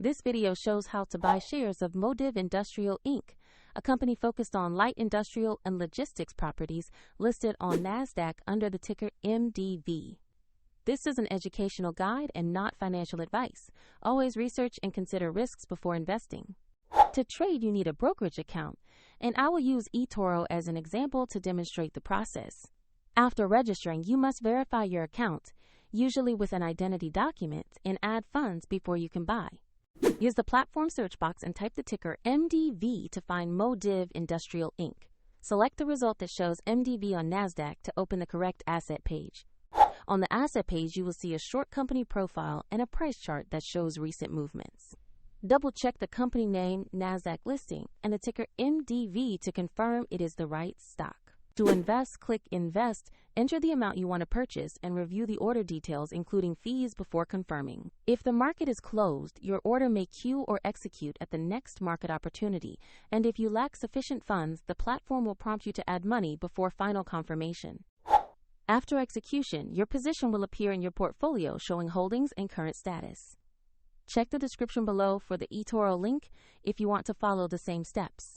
This video shows how to buy shares of Modiv Industrial Inc., a company focused on light industrial and logistics properties listed on NASDAQ under the ticker MDV. This is an educational guide and not financial advice. Always research and consider risks before investing. To trade, you need a brokerage account, and I will use eToro as an example to demonstrate the process. After registering, you must verify your account, usually with an identity document, and add funds before you can buy. Use the platform search box and type the ticker MDV to find Modiv Industrial Inc. Select the result that shows MDV on NASDAQ to open the correct asset page. On the asset page, you will see a short company profile and a price chart that shows recent movements. Double-check the company name, NASDAQ listing, and the ticker MDV to confirm it is the right stock. To invest, click Invest, enter the amount you want to purchase, and review the order details, including fees, before confirming. If the market is closed, your order may queue or execute at the next market opportunity, and if you lack sufficient funds, the platform will prompt you to add money before final confirmation. After execution, your position will appear in your portfolio showing holdings and current status. Check the description below for the eToro link if you want to follow the same steps.